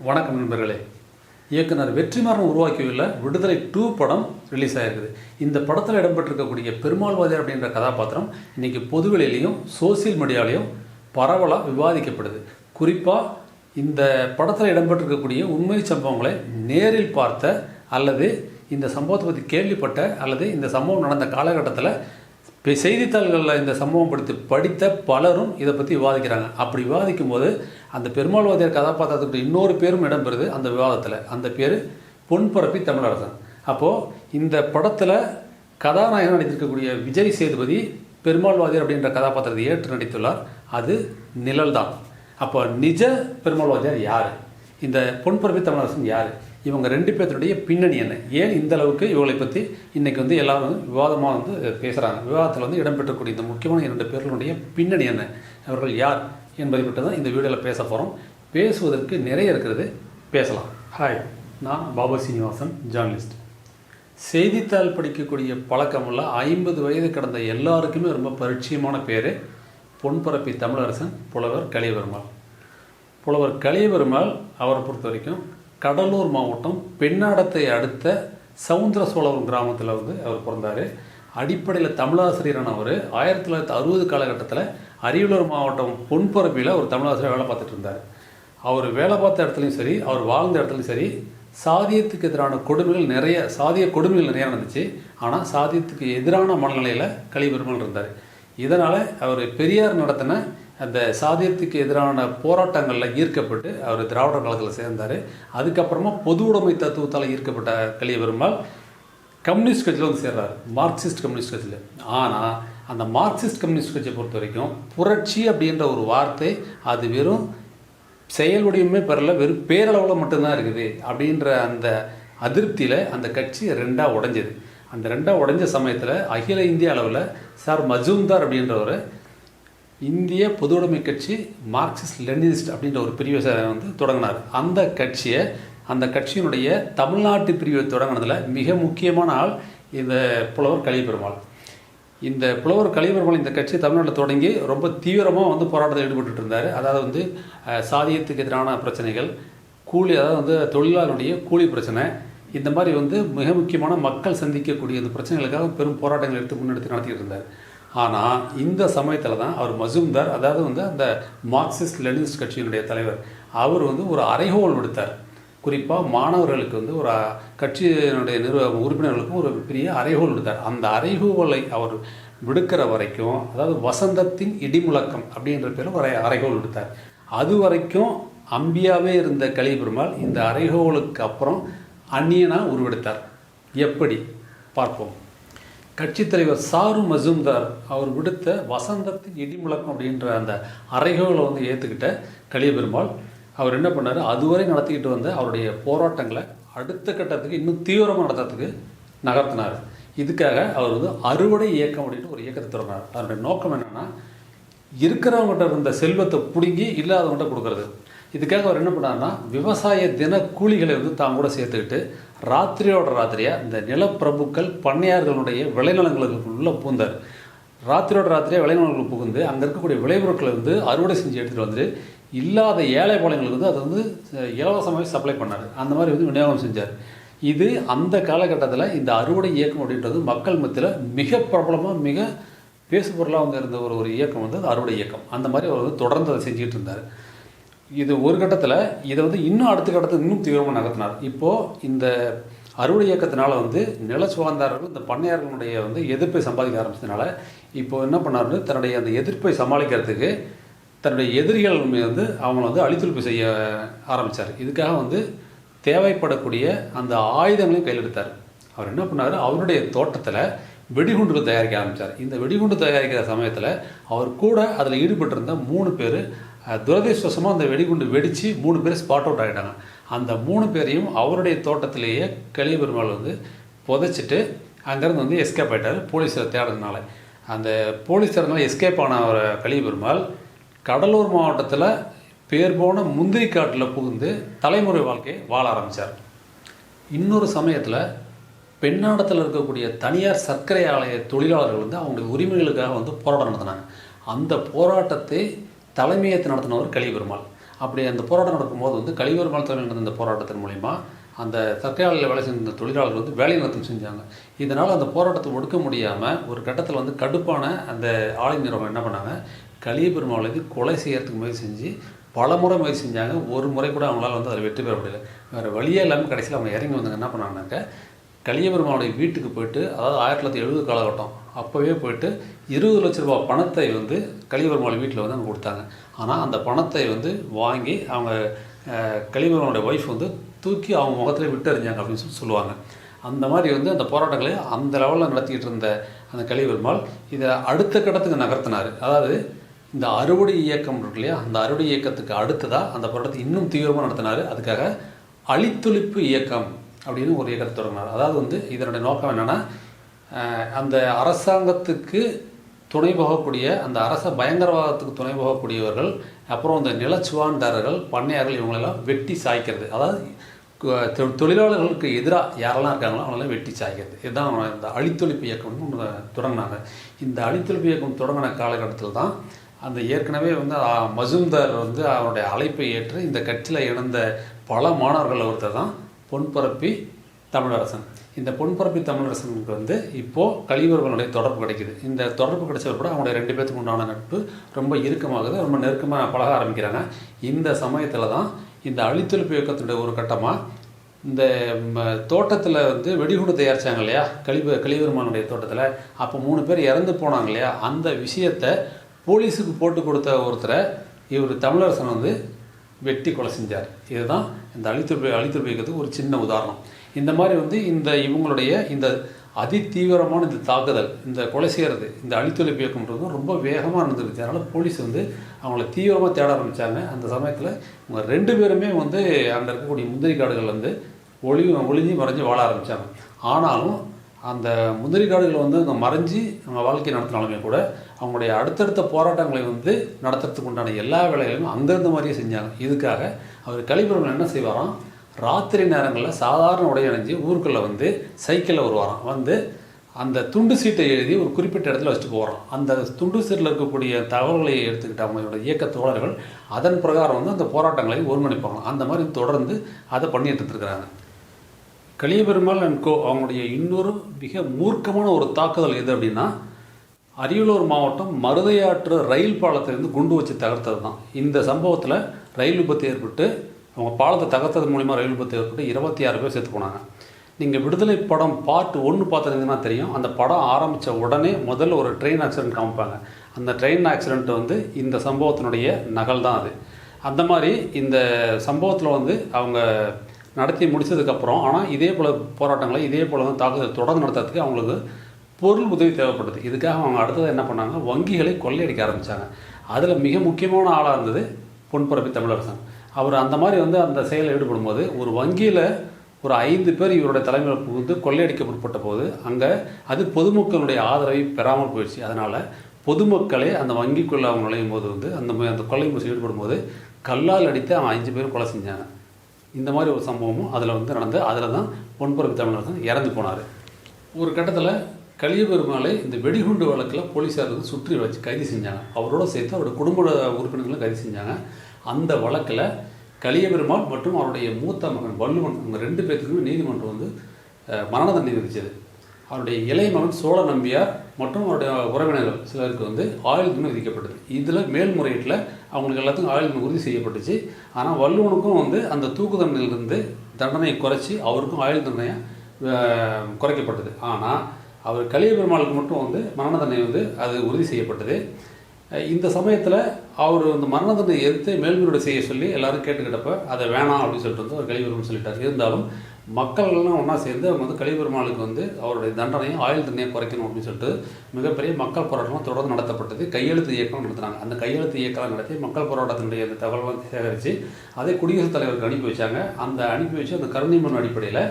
வணக்கம் நண்பர்களே. இயக்குனர் வெற்றிமாறன் உருவாக்கியுள்ள விடுதலை 2 படம் ரிலீஸ் ஆகிருக்குது. இந்த படத்தில் இடம்பெற்றிருக்கக்கூடிய பெருமாள் வாத்தியார் அப்படின்ற கதாபாத்திரம் இன்றைக்கி பொதுவெளியிலையும் சோசியல் மீடியாலையும் பரவலாக விவாதிக்கப்படுது. குறிப்பாக இந்த படத்தில் இடம்பெற்றிருக்கக்கூடிய உண்மை சம்பவங்களை நேரில் பார்த்த அல்லது இந்த சம்பவத்தை பற்றி கேள்விப்பட்ட அல்லது இந்த சம்பவம் நடந்த காலகட்டத்தில் செய்தித்தாள்களில் இந்த சம்பவம் படித்த பலரும் இதை பற்றி விவாதிக்கிறாங்க. அப்படி விவாதிக்கும் போது அந்த பெருமாள் வாத்தியார் கதாபாத்திரத்துக்கு இன்னொரு பேரும் இடம்பெறுது அந்த விவாதத்தில். அந்த பேர் பொன்பரப்பி தமிழரசன். அப்போது இந்த படத்தில் கதாநாயகன் நடித்திருக்கக்கூடிய விஜய் சேதுபதி பெருமாள் வாத்தியார் அப்படின்ற கதாபாத்திரத்தை ஏற்று நடித்துள்ளார். அது நிழல் தான். அப்போ நிஜ பெருமாள் வாத்தியார் யார், இந்த பொன்பரப்பி தமிழரசன் யார், இவங்க ரெண்டு பேர்த்துடைய பின்னணி என்ன, ஏன் இந்த அளவுக்கு இவங்களை பற்றி இன்றைக்கி எல்லாரும் விவாதமாக பேசுகிறாங்க. விவாதத்தில் இடம்பெற்றக்கூடிய இந்த முக்கியமான 2 பேர்களுடைய பின்னணி என்ன, அவர்கள் யார் என்பதை பற்றி தான் இந்த வீடியோவில் பேச போகிறோம். பேசுவதற்கு நிறைய இருக்கிறது, பேசலாம். ஹாய், நான் பாபு சீனிவாசன், ஜேர்னலிஸ்ட். செய்தித்தாள் படிக்கக்கூடிய பழக்கமுள்ள 50 வயது கடந்த எல்லாருக்குமே ரொம்ப பரிச்சயமான பேர் பொன்பரப்பி தமிழரசன், புலவர் கலியபெருமாள். புலவர் கலியபெருமாள் அவரை பொறுத்த வரைக்கும் கடலூர் மாவட்டம் பெண்ணாடத்தை அடுத்த சவுந்திர சோழவரம் கிராமத்தில் அவர் பிறந்தார். அடிப்படையில் தமிழாசிரியரான அவர் 1960 காலகட்டத்தில் அரியலூர் மாவட்டம் பொன்பரப்பியில் ஒரு தமிழாசிரியர் வேலை பார்த்துட்டு இருந்தார். அவர் வேலை பார்த்த இடத்துலையும் சரி, அவர் வாழ்ந்த இடத்துலையும் சரி, சாதியத்துக்கு எதிரான சாதிய கொடுமைகள் நிறையா நடந்துச்சு. ஆனால் சாதியத்துக்கு எதிரான மனநிலையில் கலியபெருமாள் இருந்தார். இதனால் அவர் பெரியார் நடத்தின அந்த சாதியத்துக்கு எதிரான போராட்டங்களில் ஈர்க்கப்பட்டு அவர் திராவிடர் கழகத்தில் சேர்ந்தார். அதுக்கப்புறமா பொது உடைமை தத்துவத்தால் ஈர்க்கப்பட்ட கலியபெருமாள் கம்யூனிஸ்ட் கட்சியில் சேர்றார், மார்க்சிஸ்ட் கம்யூனிஸ்ட் கட்சியில். ஆனால் அந்த மார்க்சிஸ்ட் கம்யூனிஸ்ட் கட்சியை பொறுத்த வரைக்கும் புரட்சி அப்படின்ற ஒரு வார்த்தை அது வெறும் செயல் வடிவமே பெறல, வெறும் பேரளவில் மட்டும்தான் இருக்குது அப்படின்ற அந்த அதிருப்தியில் அந்த கட்சி 2ஆக உடைஞ்சது. அந்த 2ஆக உடைஞ்ச சமயத்தில் அகில இந்திய அளவில் சார் மஜூம்தார் அப்படின்றவர் இந்திய பொது உடைமை கட்சி மார்க்சிஸ்ட் லெனினிஸ்ட் அப்படின்ற ஒரு பிரிவை தொடங்கினார். அந்த கட்சியினுடைய தமிழ்நாட்டு பிரிவை தொடங்கினதில் மிக முக்கியமான ஆள் இந்த புலவர் கலியபெருமாள். இந்த புலவர் கலியபெருமாள் இந்த கட்சி தமிழ்நாட்டில் தொடங்கி ரொம்ப தீவிரமாக போராட்டத்தில் ஈடுபட்டு இருந்தார். அதாவது சாதியத்துக்கு எதிரான பிரச்சனைகள், அதாவது தொழிலாளருடைய கூலி பிரச்சனை, இந்த மாதிரி மிக முக்கியமான மக்கள் சந்திக்கக்கூடிய இந்த பிரச்சனைகளுக்காக பெரும் போராட்டங்கள் எடுத்து முன்னெடுத்து நடத்திட்டு இருந்தார். ஆனால் இந்த சமயத்தில் தான் அவர் மஜூம்தார், அதாவது அந்த மார்க்சிஸ்ட் லெனினிஸ்ட் கட்சியினுடைய தலைவர், அவர் ஒரு அறைகோல் விடுத்தார். குறிப்பாக மாணவர்களுக்கு ஒரு கட்சியினுடைய உறுப்பினர்களுக்கும் ஒரு பெரிய அறைகோல் விடுத்தார். அந்த அறைகோலை அவர் விடுக்கிற வரைக்கும், அதாவது வசந்தத்தின் இடிமுழக்கம் அப்படின்ற பேரும் ஒரு அறைகோல் விடுத்தார். அது வரைக்கும் அம்பியாவே இருந்த கலியபெருமாள் இந்த அறைகோலுக்கு அப்புறம் அந்நியனாக உருவெடுத்தார். எப்படி பார்ப்போம். கட்சித் தலைவர் சாரு மஜூம்தார் அவர் விடுத்த வசந்தத்தின் இடிமுழக்கம் அப்படின்ற அந்த அறைகோலை ஏற்றுக்கிட்ட கலியபெருமாள் அவர் என்ன பண்ணார், அதுவரை நடத்திக்கிட்டு வந்த அவருடைய போராட்டங்களை அடுத்த கட்டத்துக்கு இன்னும் தீவிரமாக நடத்துறதுக்கு நகர்த்தினார். இதுக்காக அவர் அறுவடை இயக்கம் அப்படின்ட்டு ஒரு இயக்கத்தை தொடங்கினார். அதனுடைய நோக்கம் என்னென்னா, இருக்கிறவங்ககிட்ட இருந்த செல்வத்தை பிடுங்கி இல்லாதவங்கள்ட்ட கொடுக்கறது. இதுக்காக அவர் என்ன பண்ணார்னா, விவசாய தின கூலிகளை தான் கூட சேர்த்துக்கிட்டு ராத்திரியோட ராத்திரியாக இந்த நிலப்பிரபுக்கள் பண்ணையார்களுடைய விளைநிலங்களுக்கு உள்ளே பூந்தார். ராத்திரியோட ராத்திரியாக விளைநிலங்களுக்கு புகுந்து அங்கே இருக்கக்கூடிய விளைபொருட்களை அறுவடை செஞ்சு எடுத்துகிட்டு வந்து இல்லாத ஏழை பாளையங்களுக்கு அது இலவசமாகவே சப்ளை பண்ணார். அந்த மாதிரி விநியோகம் செஞ்சார். இது அந்த காலகட்டத்தில் இந்த அறுவடை இயக்கம் அப்படின்றது மக்கள் மத்தியில் மிக பிரபலமாக மிக பேசுபொருளாக இருந்த ஒரு இயக்கம் அது அறுவடை இயக்கம். அந்த மாதிரி அவர் தொடர்ந்து அதை செஞ்சுக்கிட்டு இருந்தார். இது ஒரு கட்டத்தில் இதை இன்னும் அடுத்த கட்டத்தில் இன்னும் தீவிரமாக நகர்த்தினார். இப்போது இந்த அறுவடை இயக்கத்தினால நில சுகாந்தாரர்கள் இந்த பண்ணையார்களுடைய எதிர்ப்பை சம்பாதிக்க ஆரம்பிச்சதுனால இப்போ என்ன பண்ணார்னு தன்னுடைய அந்த எதிர்ப்பை சமாளிக்கிறதுக்கு தன்னுடைய எதிரிகள் அவங்கள அழித்தொழிப்பு செய்ய ஆரம்பித்தார். இதுக்காக தேவைப்படக்கூடிய அந்த ஆயுதங்களையும் கையில் எடுத்தார். அவர் என்ன பண்ணார், அவருடைய தோட்டத்தில் வெடிகுண்டுகள் தயாரிக்க ஆரம்பித்தார். இந்த வெடிகுண்டு தயாரிக்கிற சமயத்தில் அவர் கூட அதில் ஈடுபட்டிருந்த 3 பேர் துரதிர்ஷ்டவசமாக அந்த வெடிகுண்டு வெடித்து 3 பேர் ஸ்பாட் அவுட் ஆகிட்டாங்க. அந்த 3 பேரையும் அவருடைய தோட்டத்திலேயே கலியபெருமாள் புதைச்சிட்டு அங்கேருந்து எஸ்கேப் ஆகிட்டார். போலீஸில் தேடுறதுனால அந்த போலீஸ் தேடுறதுனால எஸ்கேப் ஆன கலியபெருமாள் கடலூர் மாவட்டத்தில் பேர் போன முந்திரி காட்டில் புகுந்து தலைமுறை வாழ்க்கையை வாழ ஆரம்பித்தார். இன்னொரு சமயத்தில் பெண்ணாடத்தில் இருக்கக்கூடிய தனியார் சர்க்கரை ஆலய தொழிலாளர்கள் அவங்களுடைய உரிமைகளுக்காக போராட்டம் நடத்தினாங்க. அந்த போராட்டத்தை தலைமையேற்று நடத்தினவர் கலியபெருமாள். அப்படி அந்த போராட்டம் நடக்கும்போது வந்து கலியபெருமாள் தலைமையில் நடந்த இந்த போராட்டத்தின் மூலிமா அந்த சர்க்கரையாலையில் வேலை செஞ்ச தொழிலாளர்கள் வந்து வேலை நிறுத்தம் செஞ்சாங்க. இதனால் அந்த போராட்டத்தை ஒடுக்க முடியாமல் ஒரு கட்டத்தில் வந்து கடுப்பான அந்த ஆலை நிறுவனம் என்ன பண்ணாங்க, கலியபெருமாளை கொலை செய்யறதுக்கு முயற்சி செஞ்சு பல முறை முயற்சி செஞ்சாங்க. ஒரு முறை கூட அவங்களால வந்து அதில் வெற்றி பெற முடியல. வேறு வழியே இல்லாமல் கடைசியில் அவங்க இறங்கி வந்தாங்க. என்ன பண்ணாங்கனாக்க, கலியபெருமாளுடைய வீட்டுக்கு போயிட்டு, அதாவது 1970 காலகட்டம் அப்போவே போயிட்டு 20 லட்ச ரூபா பணத்தை வந்து கலியபெருமாள் வீட்டில் வந்து அவங்க கொடுத்தாங்க. ஆனால் அந்த பணத்தை வந்து வாங்கி அவங்க கலியபெருமாளுடைய ஒய்ஃப் வந்து தூக்கி அவங்க முகத்தில் விட்டறிஞ்சாங்க அப்படின்னு சொல்லுவாங்க. அந்த மாதிரி வந்து அந்த போராட்டங்களை அந்த லெவலில் நடத்திக்கிட்டு இருந்த அந்த கலியபெருமாள் இதை அடுத்த கட்டத்துக்கு நகர்த்தினார். அதாவது இந்த அறுவடை இயக்கம் இருக்கு இல்லையா, அந்த அறுவடை இயக்கத்துக்கு அடுத்ததாக அந்த போராட்டத்தை இன்னும் தீவிரமாக நடத்தினார். அதுக்காக அழித்தொழிப்பு இயக்கம் அப்படின்னு ஒரு இயக்கத்தை தொடங்கினார். அதாவது வந்து இதனுடைய நோக்கம் என்னென்னா, அந்த அரசாங்கத்துக்கு துணை போகக்கூடிய, அந்த அரச பயங்கரவாதத்துக்கு துணை போகக்கூடியவர்கள், அப்புறம் இந்த நிலச்சுவான்தாரர்கள், பண்ணையார்கள், இவங்களெல்லாம் வெட்டி சாய்க்கிறது. அதாவது தொழிலாளர்களுக்கு எதிராக யாரெல்லாம் இருக்காங்களோ அவங்களெல்லாம் வெட்டி சாய்க்கிறது. இதுதான் இந்த அழித்தொழிப்பு இயக்கம்னு ஒன்று தொடங்கினாங்க. இந்த அழித்தொழிப்பு இயக்கம் தொடங்கின காலகட்டத்தில் தான் அந்த ஏற்கனவே வந்து மஜும்தார் வந்து அவருடைய அழைப்பை ஏற்று இந்த கட்சியில் இணைந்த பல மாணவர்கள் ஒருத்தர் தான் பொன்பரப்பி தமிழரசன். இந்த பொன்பரப்பி தமிழரசனுக்கு வந்து இப்போது கலியபெருமாளுடைய தொடர்பு கிடைக்குது. இந்த தொடர்பு கிடைச்சவர் கூட அவங்களுடைய 2 பேத்துக்கு உண்டான நட்பு ரொம்ப இறுக்கமாகுது, ரொம்ப நெருக்கமாக பழக ஆரம்பிக்கிறாங்க. இந்த சமயத்தில் தான் இந்த அழித்தொழிப்பு இயக்கத்தினுடைய ஒரு கட்டமாக இந்த தோட்டத்தில் வந்து வெடிகுண்டு தயாரித்தாங்க இல்லையா, கலியபெருமானுடைய தோட்டத்தில். அப்போ 3 பேர் இறந்து போனாங்க இல்லையா, அந்த விஷயத்தை போலீஸுக்கு போட்டு கொடுத்த ஒருத்தரை இவர் தமிழரசன் வந்து வெட்டி கொலை செஞ்சார். இதுதான் இந்த அழித்தொழிப்பு இயக்கத்துக்கு ஒரு சின்ன உதாரணம். இந்த மாதிரி வந்து இவங்களுடைய இந்த அதிதீவிரமான இந்த தாக்குதல், இந்த கொலை செய்கிறது, இந்த அழித்தொழிப்பு இயக்கம்ன்றது ரொம்ப வேகமாக நடந்துருச்சு. அதனால் போலீஸ் வந்து அவங்கள தீவிரமாக தேட ஆரம்பித்தாங்க. அந்த சமயத்தில் இவங்க 2 பேருமே வந்து அங்கே இருக்கக்கூடிய முந்திரி காடுகள் வந்து ஒளிஞ்சு மறைஞ்சு வாழ ஆரம்பித்தாங்க. ஆனாலும் அந்த முந்திரி காடுகளை வந்து அவங்க மறைஞ்சி அவங்க வாழ்க்கை நடத்தினாலுமே கூட அவங்களுடைய அடுத்தடுத்த போராட்டங்களை வந்து நடத்துறதுக்கு உண்டான எல்லா வேலைகளையும் அங்கேருந்த மாதிரியே செஞ்சாங்க. இதுக்காக அவர் கலியபெருமாள் என்ன செய்வாராம், ராத்திரி நேரங்களில் சாதாரண உடை அணிஞ்சு ஊருக்குள்ளே வந்து சைக்கிளில் வருவாராம். வந்து அந்த துண்டு சீட்டை எழுதி ஒரு குறிப்பிட்ட இடத்துல வச்சுட்டு போகிறான். அந்த துண்டு சீட்டில் இருக்கக்கூடிய தகவல்களை எடுத்துக்கிட்டு அவங்களோட இயக்க தோழர்கள் அதன் பிரகாரம் வந்து அந்த போராட்டங்களை ஒருங்கிணைப்பாங்க. அந்த மாதிரி தொடர்ந்து அதை பண்ணிட்டு இருந்துருக்கிறாங்க. கலியபெருமாள் அண்ட் கோ அவங்களுடைய இன்னொரு மிக மூர்க்கமான ஒரு தாக்குதல் எது அப்படின்னா, அரியலூர் மாவட்டம் மருதையாற்று ரயில் பாலத்திலிருந்து குண்டு வச்சு தகர்த்தது தான். இந்த சம்பவத்தில் ரயில் விபத்து ஏற்பட்டு, அவங்க பாலத்தை தகர்த்தது மூலிமா ரயில் விபத்து ஏற்பட்டு 26 பேர் செத்து போனாங்க. நீங்கள் விடுதலை படம் பார்ட் 1 பார்த்துருந்தீங்கன்னா தெரியும். அந்த படம் ஆரம்பித்த உடனே முதல்ல ஒரு ட்ரெயின் ஆக்சிடென்ட் காமிப்பாங்க. அந்த ட்ரெயின் ஆக்சிடென்ட் வந்து இந்த சம்பவத்தினுடைய நகல் தான் அது. அந்த மாதிரி இந்த சம்பவத்தில் வந்து அவங்க நடத்தி முடித்ததுக்கப்புறம், ஆனால் இதே போல் போராட்டங்களை இதே போல் வந்து தாக்குதல் தொடர்ந்து நடத்துறதுக்கு அவங்களுக்கு பொருள் உதவி தேவைப்படுது. இதுக்காக அவங்க அடுத்தது என்ன பண்ணாங்க, வங்கிகளை கொள்ளையடிக்க ஆரம்பித்தாங்க. அதில் மிக முக்கியமான ஆளாக இருந்தது பொன்பரப்பி தமிழரசன். அவர் அந்த மாதிரி வந்து அந்த செயலில் ஈடுபடும் போது ஒரு வங்கியில் ஒரு 5 பேர் இவருடைய தலைமையில் புகுந்து கொள்ளையடிக்க முற்பட்ட போது அங்கே அது பொதுமக்களுடைய ஆதரவை பெறாமல் போயிடுச்சு. அதனால் பொதுமக்களே அந்த வங்கிக்குள்ளே அவங்க நுழையும் போது வந்து அந்த கொள்ளை முயற்சி ஈடுபடும் போது கல்லால் அடித்து அவன் 5 பேரும் கொலை செஞ்சாங்க. இந்த மாதிரி ஒரு சம்பவமும் அதில் வந்து நடந்து அதில் தான் பொன்பரப்பி தமிழரசன் இறந்து போனார். ஒரு கட்டத்தில் கலியபெருமாளை இந்த வெடிகுண்டு வழக்கில் போலீஸார் வந்து சுற்றி வச்சு கைது செஞ்சாங்க. அவரோட சேர்த்து அவருடைய குடும்ப உறுப்பினர்களும் கைது செஞ்சாங்க. அந்த வழக்கில் கலியபெருமாள் மற்றும் அவருடைய மூத்த மகன் வள்ளுவன், அவங்க 2 பேர்த்துக்குமே நீதிமன்றம் வந்து மரண தண்டனை விதித்தது. அவருடைய இளைய மகன் சோழ நம்பியார் மற்றும் அவருடைய உறவினர்கள் சிலருக்கு வந்து ஆயுள் தண்டனை விதிக்கப்பட்டது. இதில் மேல்முறையீட்டில் அவங்களுக்கு எல்லாத்துக்கும் ஆயுள் தண்டனை உறுதி செய்யப்பட்டுச்சு. ஆனால் வள்ளுவனுக்கும் வந்து அந்த தூக்கு தண்டனையிலிருந்து தண்டனையை குறைச்சி அவருக்கும் ஆயுள் தண்டனையை குறைக்கப்பட்டது. ஆனால் அவர் கலியபெருமாளுக்கு மட்டும் வந்து மரண தண்டனை வந்து அது உறுதி செய்யப்பட்டது. இந்த சமயத்தில் அவர் அந்த மரண தண்டனை எதிர்த்து மேல்முறையீடு செய்ய சொல்லி எல்லாரும் கேட்டுக்கிட்டப்ப அதை வேணாம் அப்படின்னு சொல்லிட்டு வந்து அவர் கலியபெருமாள் சொல்லிட்டார். இருந்தாலும் மக்கள்லாம் ஒன்றா சேர்ந்து அவங்க வந்து கலியபெருமாளுக்கு வந்து அவருடைய தண்டனையும் ஆயுள் தண்டனையை குறைக்கணும் அப்படின்னு சொல்லிட்டு மிகப்பெரிய மக்கள் போராட்டம் தொடர்ந்து நடத்தப்பட்டது. கையெழுத்து இயக்கம் நடத்தினாங்க. அந்த கையெழுத்து இயக்கம் நடத்தி மக்கள் போராட்டத்தினுடைய அந்த தகவல்களை சேகரித்து அதை குடியரசுத் தலைவருக்கு அனுப்பி வச்சாங்க. அந்த அனுப்பி வச்சு அந்த கருணை மனு அடிப்படையில்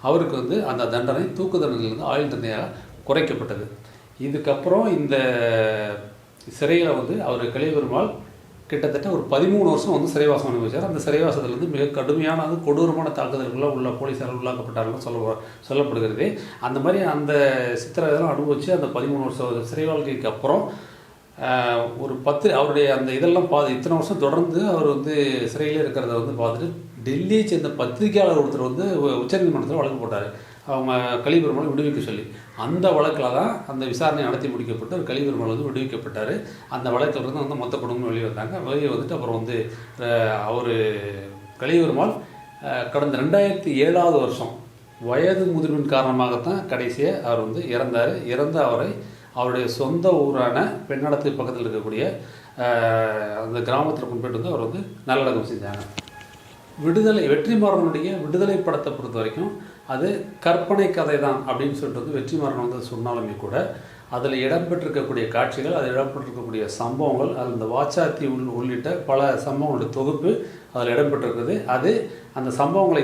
அவருக்கு வந்து அந்த தண்டனை தூக்கு தண்டனையிலிருந்து ஆயுள் தண்டனையாக குறைக்கப்பட்டது. இதுக்கப்புறம் இந்த சிறையில் வந்து அவர் கலியபெருமாள் கிட்டத்தட்ட ஒரு 13 வருஷம் வந்து சிறைவாசம் அனுபவிச்சார். அந்த சிறைவாசத்துலேருந்து மிக கடுமையான கொடூரமான தாக்குதல்களாக உள்ள போலீஸார்கள் உள்ளாக்கப்பட்டார்கள் சொல்லப்படுகிறது. அந்த மாதிரி அந்த சித்திரவதைலாம் அனுபவித்து அந்த 13 வருஷம் சிறை வாழ்க்கைக்கு அப்புறம் ஒரு 10 அவருடைய அந்த இதெல்லாம் இத்தனை வருஷம் தொடர்ந்து அவர் வந்து சிறையில் இருக்கிறத வந்து பார்த்துட்டு டெல்லியை சேர்ந்த பத்திரிகையாளர் ஒருத்தர் வந்து உச்சநீதிமன்றத்தில் வழக்கு போட்டார், அவங்க கலிபெருமாள் விடுவிக்க சொல்லி. அந்த வழக்கில் தான் அந்த விசாரணை நடத்தி முடிக்கப்பட்டு ஒரு கலிபெருமாள் வந்து விடுவிக்கப்பட்டார். அந்த வழக்கில் இருந்து வந்து மொத்த குடும்பம் வெளியே வந்தாங்க. வெளியே வந்துட்டு அப்புறம் வந்து அவர் கலிபெருமாள் கடந்த 2007 வருஷம் வயது முதிர்வின் காரணமாகத்தான் கடைசியாக அவர் வந்து இறந்தார். இறந்த அவரை அவருடைய சொந்த ஊரான பெண்ணடத்துக்கு பக்கத்தில் இருக்கக்கூடிய அந்த கிராமத்தில் கொண்டு போய்ட்டு வந்து அவர் வந்து நல்லடக்கம் செஞ்சாங்க. வெற்றிமாறனுடைய விடுதலை படத்தை பொறுத்த வரைக்கும் அது கற்பனை கதை தான் அப்படின்னு சொல்லிட்டு வந்து வெற்றிமாறன் வந்து சொன்னாலுமே கூட அதில் இடம்பெற்றிருக்கக்கூடிய காட்சிகள், அதில் இடம்பெற்றிருக்கக்கூடிய சம்பவங்கள், அது இந்த வாச்சாத்தி உள்ளிட்ட பல சம்பவங்களுடைய தொகுப்பு அதில் இடம்பெற்றிருக்குது. அது அந்த சம்பவங்களை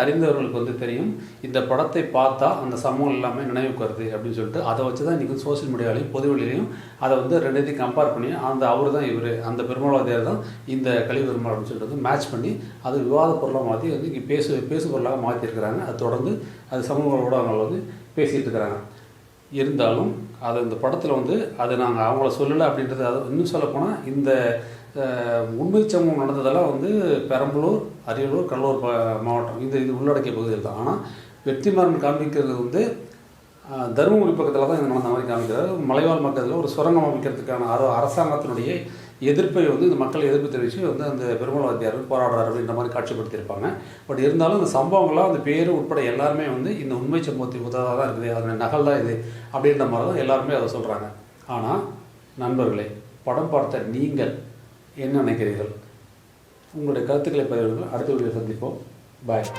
அறிந்தவர்களுக்கு வந்து தெரியும். இந்த படத்தை பார்த்தா அந்த சம்பவங்கள் எல்லாமே நினைவுக்கு வருது அப்படின்னு சொல்லிட்டு அதை வச்சு தான் இன்றைக்கி சோசியல் மீடியாவிலையும் பொதுவெளியிலையும் அதை வந்து ரெண்டுத்தையும் கம்பேர் பண்ணி அவர் தான் இவர், அந்த பெருமாள்வாதியார் தான் இந்த கலிபெருமாள் அப்படின்னு சொல்லிட்டு வந்து மேட்ச் பண்ணி அது விவாத பொருளாக மாற்றி வந்து இங்கே பேசு பொருளாக மாற்றிருக்கிறாங்க. அது தொடர்ந்து அது சமூக ஊடகங்கள் வந்து பேசிகிட்டு இருக்கிறாங்க. இருந்தாலும் அது இந்த படத்தில் வந்து அது நாங்கள் அவங்கள சொல்லலை அப்படின்றது. அது இன்னும் சொல்லப்போனால் இந்த உண்மை சம்பவம் நடந்ததெல்லாம் வந்து பெரம்பலூர், அரியலூர், கடலூர் மாவட்டம் இது உள்ளடக்கிய பகுதியில் தான். ஆனால் வெற்றிமாறன் காண்பிக்கிறது வந்து தருமபுரி பக்கத்தில் தான் இது நடந்த மாதிரி காமிக்கிறார். மலைவாழ் மக்களில் ஒரு சுரங்கம் அமைக்கிறதுக்கான அரசாங்கத்தினுடைய எதிர்ப்பை வந்து இந்த மக்கள் எதிர்ப்பு தெரிவித்து வந்து அந்த பெருமாள்வாதியார் போராடுறாரு அப்படின்ற மாதிரி காட்சிப்படுத்தியிருப்பாங்க. பட் இருந்தாலும் அந்த சம்பவங்கள்லாம் அந்த பேர் உட்பட எல்லாருமே வந்து இந்த உண்மை சம்பவத்தை புத்ததாக தான் இருக்குது, அதன் நகல் தான் இது அப்படின்ற மாதிரி தான் எல்லாருமே அதை சொல்கிறாங்க. ஆனால் நண்பர்களே, படம் பார்த்த நீங்கள் என்ன நினைக்கிறீர்கள்? உங்களுடைய கருத்துக்களை பதிவுகள் அடுத்த வீடியோ சந்திப்போம். பாய்.